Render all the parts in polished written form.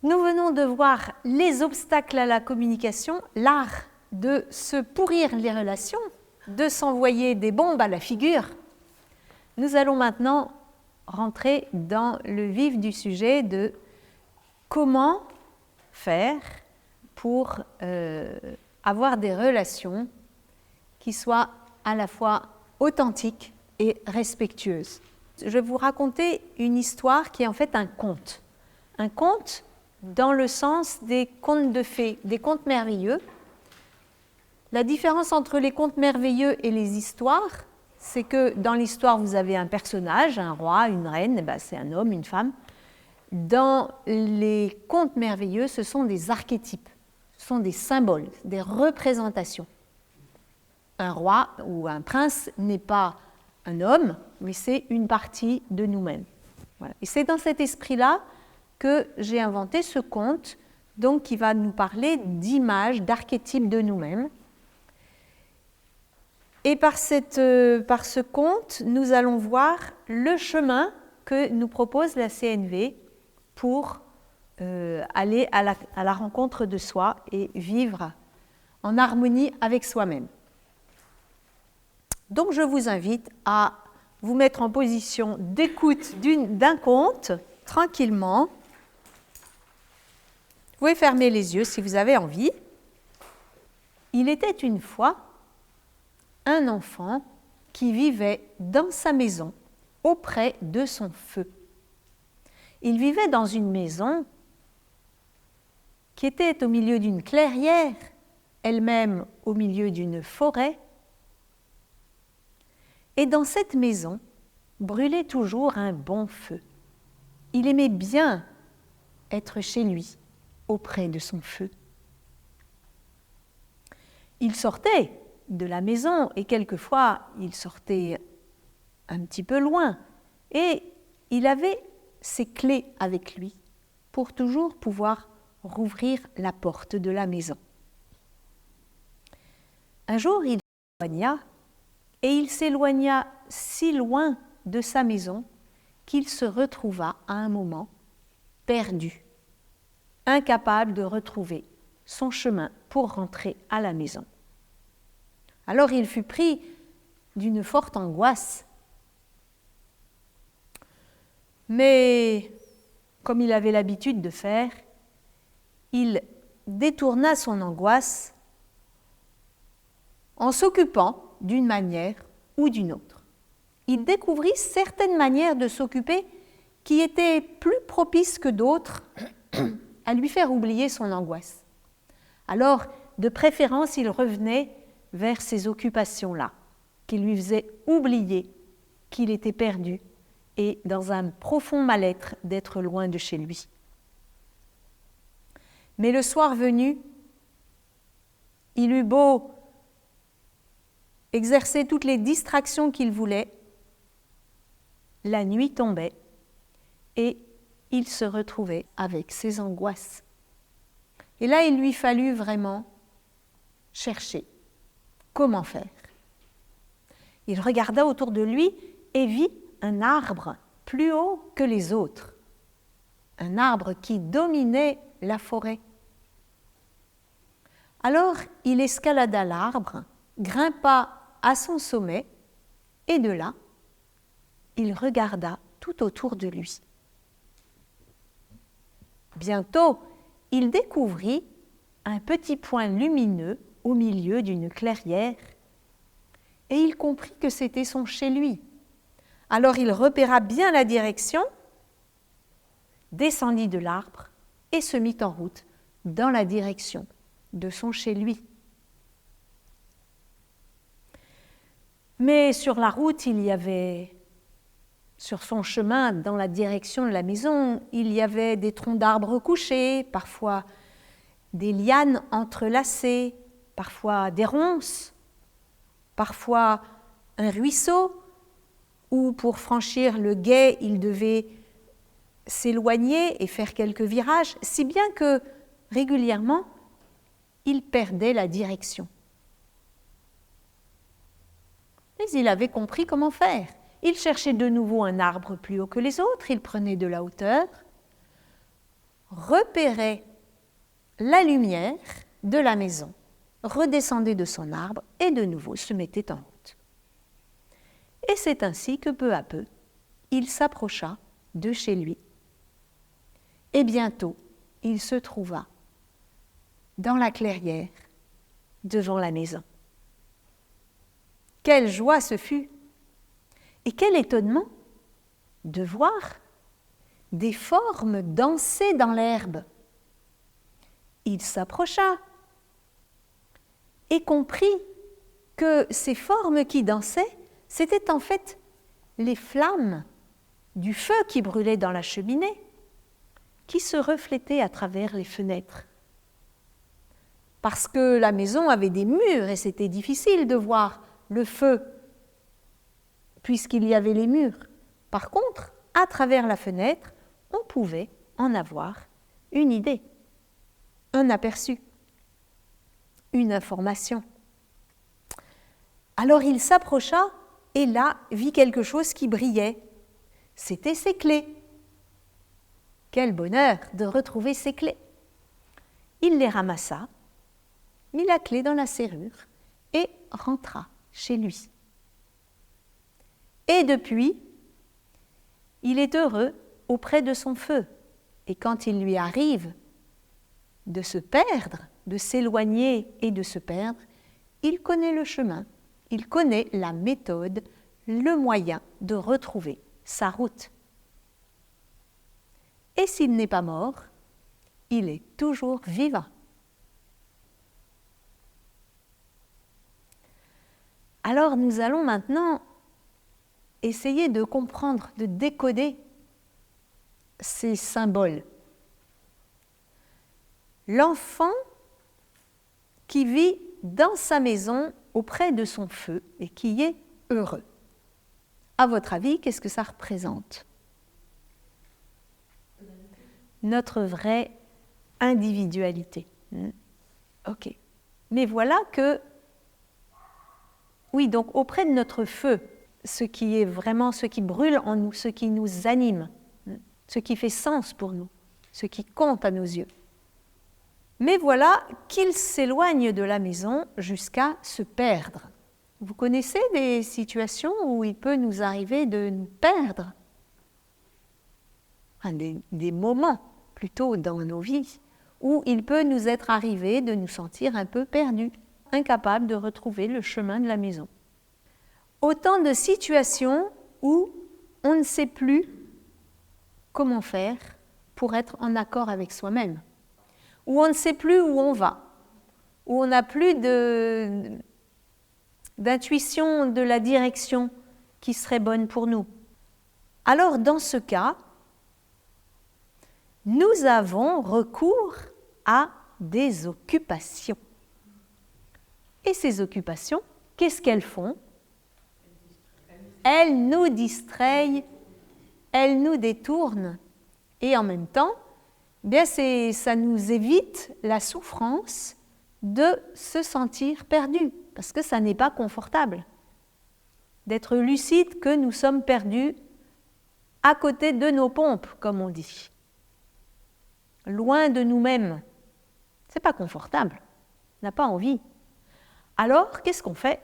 Nous venons de voir les obstacles à la communication, l'art de se pourrir les relations, de s'envoyer des bombes à la figure. Nous allons maintenant rentrer dans le vif du sujet de comment faire pour avoir des relations qui soient à la fois authentiques et respectueuses. Je vais vous raconter une histoire qui est en fait un conte. Un conte dans le sens des contes de fées, des contes merveilleux. La différence entre les contes merveilleux et les histoires, c'est que dans l'histoire, vous avez un personnage, un roi, une reine, c'est un homme, une femme. Dans les contes merveilleux, ce sont des archétypes, ce sont des symboles, des représentations. Un roi ou un prince n'est pas un homme, mais c'est une partie de nous-mêmes. Voilà. Et c'est dans cet esprit-là que j'ai inventé ce conte, donc qui va nous parler d'images, d'archétypes de nous-mêmes. Et par ce conte, nous allons voir le chemin que nous propose la CNV pour aller à la rencontre de soi et vivre en harmonie avec soi-même. Donc je vous invite à vous mettre en position d'écoute d'un conte, tranquillement. Vous pouvez fermer les yeux si vous avez envie. Il était une fois un enfant qui vivait dans sa maison auprès de son feu. Il vivait dans une maison qui était au milieu d'une clairière, elle-même au milieu d'une forêt. Et dans cette maison brûlait toujours un bon feu. Il aimait bien être chez lui, auprès de son feu. Il sortait de la maison et quelquefois il sortait un petit peu loin et il avait ses clés avec lui pour toujours pouvoir rouvrir la porte de la maison. Un jour, il s'éloigna et il s'éloigna si loin de sa maison qu'il se retrouva à un moment perdu, incapable de retrouver son chemin pour rentrer à la maison. Alors il fut pris d'une forte angoisse. Mais, comme il avait l'habitude de faire, il détourna son angoisse en s'occupant d'une manière ou d'une autre. Il découvrit certaines manières de s'occuper qui étaient plus propices que d'autres à lui faire oublier son angoisse. Alors, de préférence, il revenait vers ces occupations-là, qui lui faisaient oublier qu'il était perdu et dans un profond mal-être d'être loin de chez lui. Mais le soir venu, il eut beau exercer toutes les distractions qu'il voulait, la nuit tombait et il se retrouvait avec ses angoisses. Et là, il lui fallut vraiment chercher comment faire. Il regarda autour de lui et vit un arbre plus haut que les autres, un arbre qui dominait la forêt. Alors, il escalada l'arbre, grimpa à son sommet et de là, il regarda tout autour de lui. Bientôt, il découvrit un petit point lumineux au milieu d'une clairière et il comprit que c'était son chez lui. Alors il repéra bien la direction, descendit de l'arbre et se mit en route dans la direction de son chez lui. Mais sur la route, sur son chemin dans la direction de la maison, il y avait des troncs d'arbres couchés, parfois des lianes entrelacées, parfois des ronces, parfois un ruisseau, où pour franchir le gué, il devait s'éloigner et faire quelques virages, si bien que régulièrement, il perdait la direction. Mais il avait compris comment faire. Il cherchait de nouveau un arbre plus haut que les autres, il prenait de la hauteur, repérait la lumière de la maison, redescendait de son arbre et de nouveau se mettait en route. Et c'est ainsi que peu à peu, il s'approcha de chez lui. Et bientôt, il se trouva dans la clairière, devant la maison. Quelle joie ce fut! Et quel étonnement de voir des formes danser dans l'herbe. Il s'approcha et comprit que ces formes qui dansaient, c'étaient en fait les flammes du feu qui brûlait dans la cheminée, qui se reflétaient à travers les fenêtres. Parce que la maison avait des murs et c'était difficile de voir le feu, puisqu'il y avait les murs. Par contre, à travers la fenêtre, on pouvait en avoir une idée, un aperçu, une information. Alors il s'approcha et là vit quelque chose qui brillait. C'était ses clés. Quel bonheur de retrouver ses clés. Il les ramassa, mit la clé dans la serrure et rentra chez lui. Et depuis, il est heureux auprès de son feu. Et quand il lui arrive de se perdre, de s'éloigner et de se perdre, il connaît le chemin, il connaît la méthode, le moyen de retrouver sa route. Et s'il n'est pas mort, il est toujours vivant. Alors nous allons maintenant essayer de comprendre, de décoder ces symboles. L'enfant qui vit dans sa maison auprès de son feu et qui est heureux. À votre avis, qu'est-ce que ça représente? Notre vraie individualité. Ok. Mais voilà que, oui, donc auprès de notre feu, ce qui est vraiment, ce qui brûle en nous, ce qui nous anime, ce qui fait sens pour nous, ce qui compte à nos yeux. Mais voilà qu'il s'éloigne de la maison jusqu'à se perdre. Vous connaissez des situations où il peut nous arriver de nous perdre? Enfin, des moments plutôt dans nos vies où il peut nous être arrivé de nous sentir un peu perdus, incapables de retrouver le chemin de la maison. Autant de situations où on ne sait plus comment faire pour être en accord avec soi-même, où on ne sait plus où on va, où on n'a plus d'intuition de la direction qui serait bonne pour nous. Alors dans ce cas, nous avons recours à des occupations. Et ces occupations, qu'est-ce qu'elles font? Elles nous distraient, elles nous détournent. Et en même temps, bien ça nous évite la souffrance de se sentir perdu, parce que ça n'est pas confortable d'être lucide que nous sommes perdus à côté de nos pompes, comme on dit, loin de nous-mêmes. C'est pas confortable, on n'a pas envie. Alors, qu'est-ce qu'on fait?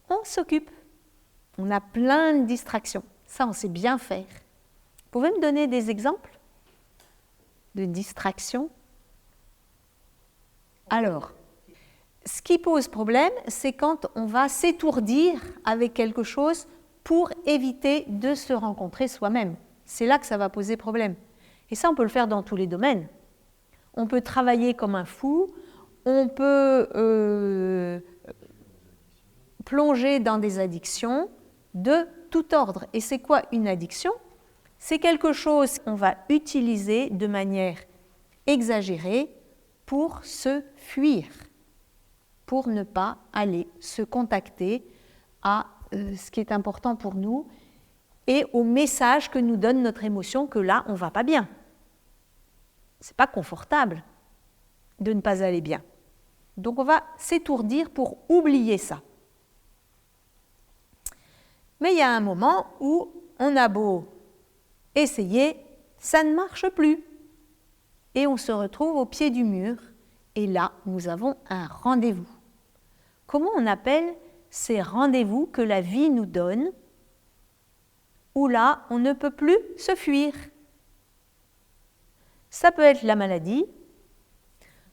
On s'occupe. On a plein de distractions. Ça, on sait bien faire. Vous pouvez me donner des exemples de distractions? Alors, ce qui pose problème, c'est quand on va s'étourdir avec quelque chose pour éviter de se rencontrer soi-même. C'est là que ça va poser problème. Et ça, on peut le faire dans tous les domaines. On peut travailler comme un fou, on peut plonger dans des addictions de tout ordre. Et c'est quoi une addiction? C'est quelque chose qu'on va utiliser de manière exagérée pour se fuir, pour ne pas aller se contacter à ce qui est important pour nous et au message que nous donne notre émotion que là, on ne va pas bien. Ce n'est pas confortable de ne pas aller bien. Donc on va s'étourdir pour oublier ça. Mais il y a un moment où on a beau essayer, ça ne marche plus. et on se retrouve au pied du mur. Et là, nous avons un rendez-vous. Comment on appelle ces rendez-vous que la vie nous donne, où là, on ne peut plus se fuir? Ça peut être la maladie.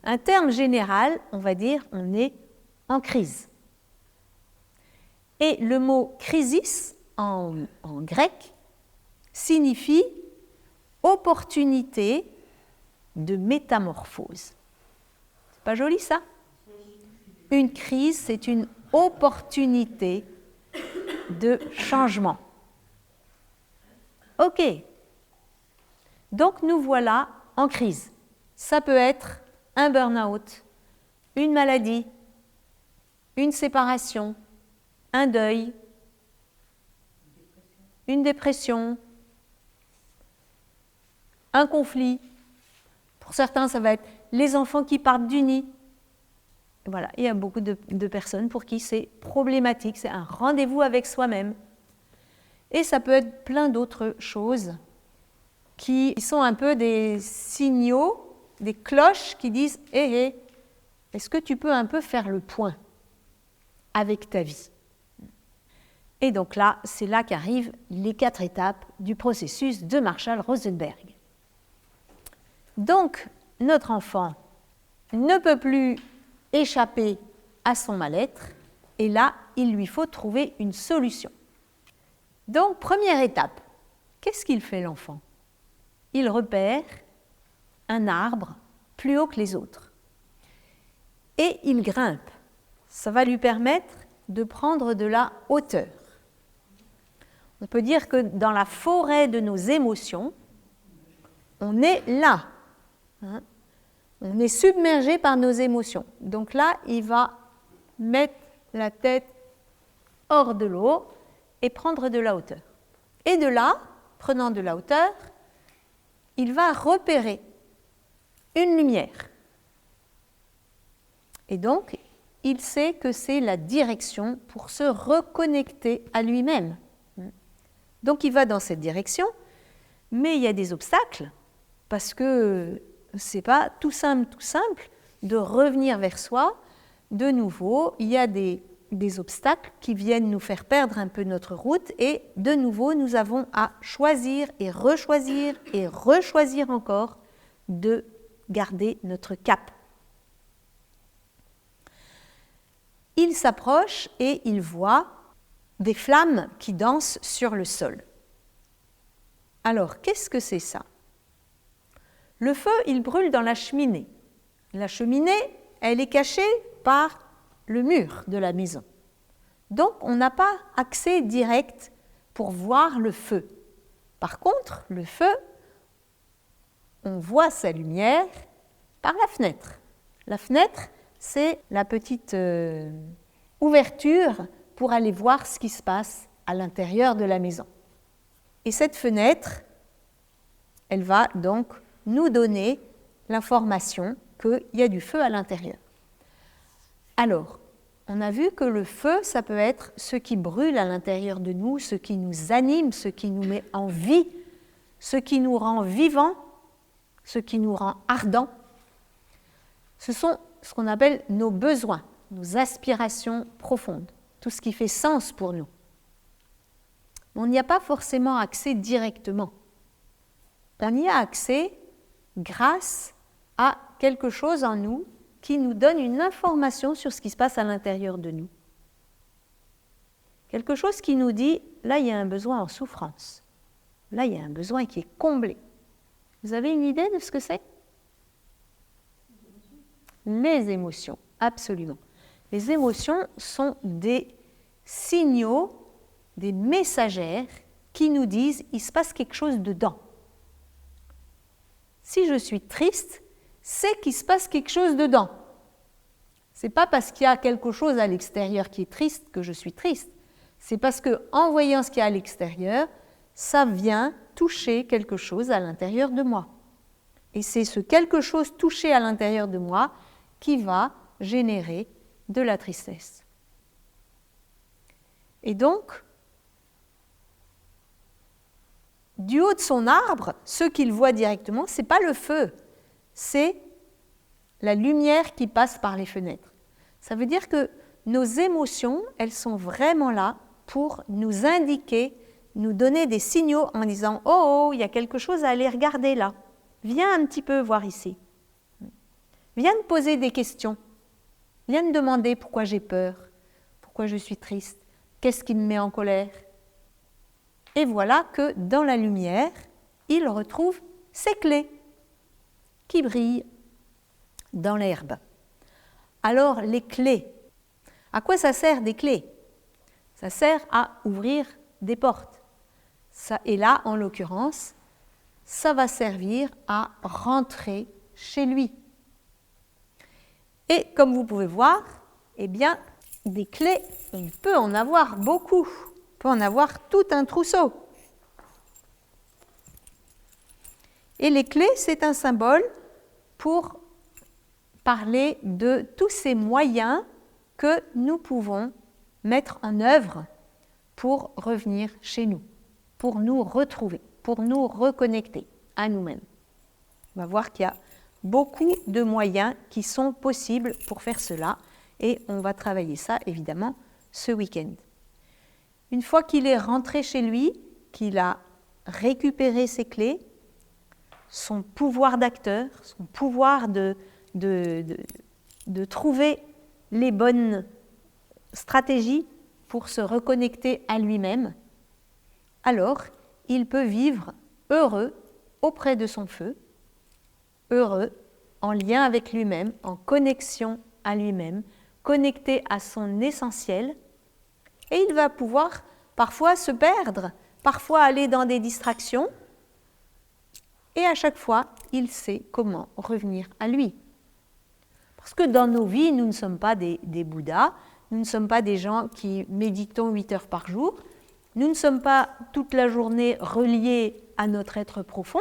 Un terme général, on va dire, on est en crise. Et le mot crisis en grec signifie opportunité de métamorphose. C'est pas joli ça? Une crise, c'est une opportunité de changement. Ok. Donc nous voilà en crise. Ça peut être un burn-out, une maladie, une séparation, un deuil, une dépression, un conflit. Pour certains, ça va être les enfants qui partent du nid. Voilà, il y a beaucoup de personnes pour qui c'est problématique, c'est un rendez-vous avec soi-même. Et ça peut être plein d'autres choses qui sont un peu des signaux, des cloches qui disent « Hé, est-ce que tu peux un peu faire le point avec ta vie ?» Et donc là, c'est là qu'arrivent les 4 étapes du processus de Marshall-Rosenberg. Donc, notre enfant ne peut plus échapper à son mal-être, et là, il lui faut trouver une solution. Donc, première étape, qu'est-ce qu'il fait l'enfant? Il repère un arbre plus haut que les autres. Et il grimpe. Ça va lui permettre de prendre de la hauteur. On peut dire que dans la forêt de nos émotions, on est là. On est submergé par nos émotions. Donc là, il va mettre la tête hors de l'eau et prendre de la hauteur. Et de là, prenant de la hauteur, il va repérer une lumière. Et donc, il sait que c'est la direction pour se reconnecter à lui-même. Donc, il va dans cette direction, mais il y a des obstacles, parce que ce n'est pas tout simple de revenir vers soi. De nouveau, il y a des obstacles qui viennent nous faire perdre un peu notre route, et de nouveau, nous avons à choisir et rechoisir encore de garder notre cap. Il s'approche et il voit des flammes qui dansent sur le sol. Alors, qu'est-ce que c'est ça? Le feu, il brûle dans la cheminée. La cheminée, elle est cachée par le mur de la maison. Donc, on n'a pas accès direct pour voir le feu. Par contre, le feu, on voit sa lumière par la fenêtre. La fenêtre, c'est la petite ouverture pour aller voir ce qui se passe à l'intérieur de la maison. Et cette fenêtre, elle va donc nous donner l'information qu'il y a du feu à l'intérieur. Alors, on a vu que le feu, ça peut être ce qui brûle à l'intérieur de nous, ce qui nous anime, ce qui nous met en vie, ce qui nous rend vivants, ce qui nous rend ardents. Ce sont ce qu'on appelle nos besoins, nos aspirations profondes, tout ce qui fait sens pour nous. On n'y a pas forcément accès directement. On y a accès grâce à quelque chose en nous qui nous donne une information sur ce qui se passe à l'intérieur de nous. Quelque chose qui nous dit, là, il y a un besoin en souffrance. Là, il y a un besoin qui est comblé. Vous avez une idée de ce que c'est? Les émotions, absolument. Les émotions sont des signaux, des messagères qui nous disent il se passe quelque chose dedans. Si je suis triste, c'est qu'il se passe quelque chose dedans. Ce n'est pas parce qu'il y a quelque chose à l'extérieur qui est triste que je suis triste. C'est parce qu'en voyant ce qu'il y a à l'extérieur, ça vient toucher quelque chose à l'intérieur de moi. Et c'est ce quelque chose touché à l'intérieur de moi qui va générer de la tristesse. Et donc, du haut de son arbre, ce qu'il voit directement, ce n'est pas le feu, c'est la lumière qui passe par les fenêtres. Ça veut dire que nos émotions, elles sont vraiment là pour nous indiquer, nous donner des signaux en disant « Oh, il y a quelque chose à aller regarder là. Viens un petit peu voir ici. Viens me poser des questions. Viens me demander pourquoi j'ai peur, pourquoi je suis triste, qu'est-ce qui me met en colère. » Et voilà que dans la lumière, il retrouve ses clés qui brillent dans l'herbe. Alors les clés, à quoi ça sert des clés? Ça sert à ouvrir des portes. Et là, en l'occurrence, ça va servir à rentrer chez lui. Et comme vous pouvez voir, eh bien, des clés, on peut en avoir beaucoup. On peut en avoir tout un trousseau. Et les clés, c'est un symbole pour parler de tous ces moyens que nous pouvons mettre en œuvre pour revenir chez nous, pour nous retrouver, pour nous reconnecter à nous-mêmes. On va voir qu'il y a beaucoup de moyens qui sont possibles pour faire cela et on va travailler ça évidemment ce week-end. Une fois qu'il est rentré chez lui, qu'il a récupéré ses clés, son pouvoir d'acteur, son pouvoir de trouver les bonnes stratégies pour se reconnecter à lui-même, alors il peut vivre heureux auprès de son feu, heureux en lien avec lui-même, en connexion à lui-même, connecté à son essentiel, et il va pouvoir parfois se perdre, parfois aller dans des distractions, et à chaque fois, il sait comment revenir à lui. Parce que dans nos vies, nous ne sommes pas des Bouddhas, nous ne sommes pas des gens qui méditons 8 heures par jour, nous ne sommes pas toute la journée reliés à notre être profond.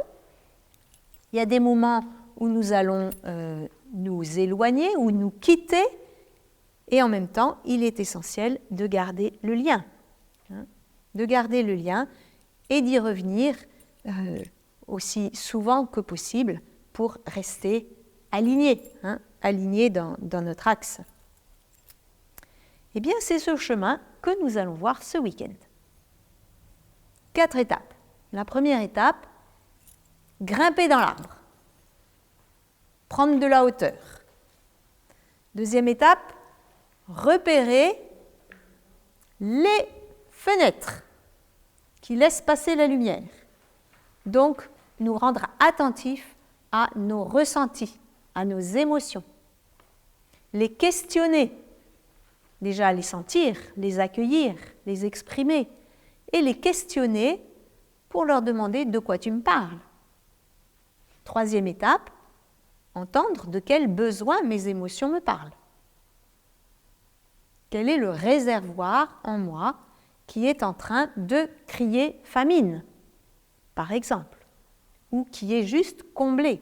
Il y a des moments où nous allons nous éloigner ou nous quitter, et en même temps, il est essentiel de garder le lien. De garder le lien et d'y revenir aussi souvent que possible pour rester alignés, alignés dans notre axe. Eh bien, c'est ce chemin que nous allons voir ce week-end. 4 étapes. La première étape, grimper dans l'arbre, prendre de la hauteur. Deuxième étape, repérer les fenêtres qui laissent passer la lumière. Donc, nous rendre attentifs à nos ressentis, à nos émotions. Les questionner, déjà les sentir, les accueillir, les exprimer, et les questionner pour leur demander de quoi tu me parles. Troisième étape, entendre de quel besoin mes émotions me parlent. Quel est le réservoir en moi qui est en train de crier famine, par exemple, ou qui est juste comblé.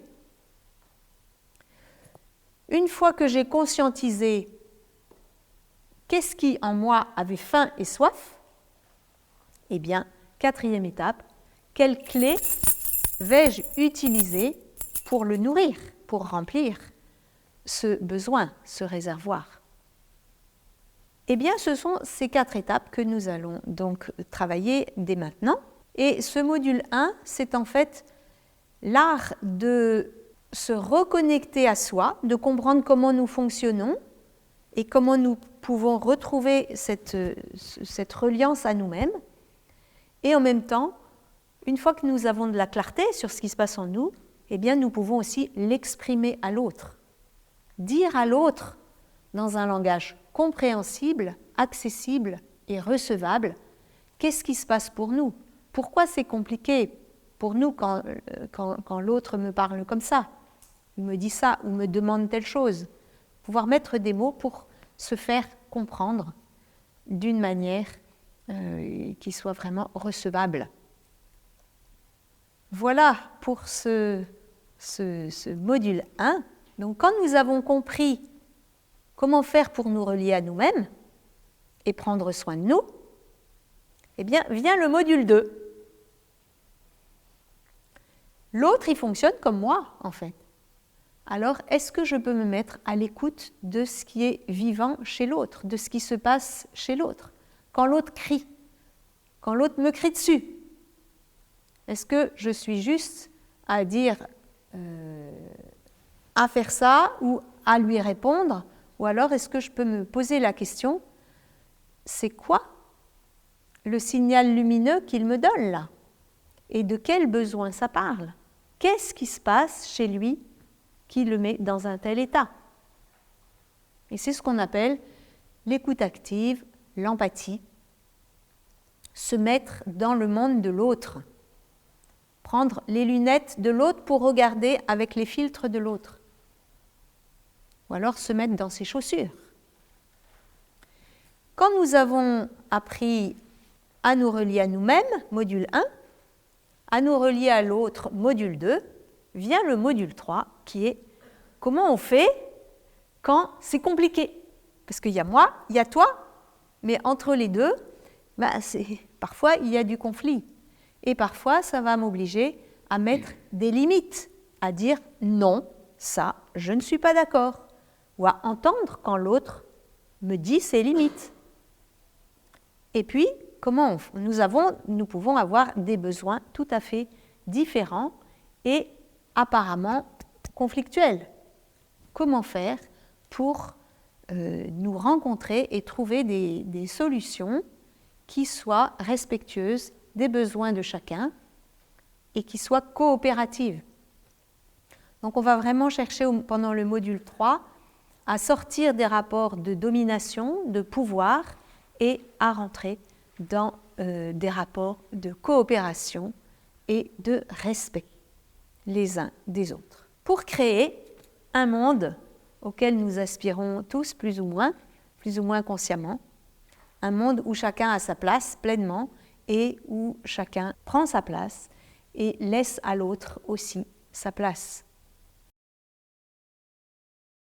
Une fois que j'ai conscientisé qu'est-ce qui en moi avait faim et soif, eh bien, quatrième étape, quelle clé vais-je utiliser pour le nourrir, pour remplir ce besoin, ce réservoir? Eh bien, ce sont ces 4 étapes que nous allons donc travailler dès maintenant. Et ce module 1, c'est en fait l'art de se reconnecter à soi, de comprendre comment nous fonctionnons et comment nous pouvons retrouver cette reliance à nous-mêmes. Et en même temps, une fois que nous avons de la clarté sur ce qui se passe en nous, eh bien, nous pouvons aussi l'exprimer à l'autre. Dire à l'autre, dans un langage compréhensible, accessible et recevable, qu'est-ce qui se passe pour nous? Pourquoi c'est compliqué pour nous quand l'autre me parle comme ça, il me dit ça ou me demande telle chose? Pouvoir mettre des mots pour se faire comprendre d'une manière qui soit vraiment recevable. Voilà pour ce module 1. Donc quand nous avons compris comment faire pour nous relier à nous-mêmes et prendre soin de nous, eh bien, vient le module 2. L'autre, il fonctionne comme moi, en fait. alors est-ce que je peux me mettre à l'écoute de ce qui est vivant chez l'autre, de ce qui se passe chez l'autre? Quand l'autre crie, quand l'autre me crie dessus, est-ce que je suis juste à dire, à faire ça ou à lui répondre? Ou alors est-ce que je peux me poser la question, c'est quoi le signal lumineux qu'il me donne là? Et de quel besoin ça parle? Qu'est-ce qui se passe chez lui qui le met dans un tel état? Et c'est ce qu'on appelle l'écoute active, l'empathie, se mettre dans le monde de l'autre, prendre les lunettes de l'autre pour regarder avec les filtres de l'autre, ou alors se mettre dans ses chaussures. Quand nous avons appris à nous relier à nous-mêmes, module 1, à nous relier à l'autre, module 2, vient le module 3 qui est comment on fait quand c'est compliqué. Parce qu'il y a moi, il y a toi, mais entre les deux, parfois il y a du conflit. Et parfois ça va m'obliger à mettre des limites, à dire non, ça, je ne suis pas d'accord. Ou à entendre quand l'autre me dit ses limites. Et puis, nous pouvons avoir des besoins tout à fait différents et apparemment conflictuels. Comment faire pour nous rencontrer et trouver des solutions qui soient respectueuses des besoins de chacun et qui soient coopératives? Donc on va vraiment chercher pendant le module 3 à sortir des rapports de domination, de pouvoir et à rentrer dans des rapports de coopération et de respect les uns des autres. Pour créer un monde auquel nous aspirons tous plus ou moins consciemment, un monde où chacun a sa place pleinement et où chacun prend sa place et laisse à l'autre aussi sa place.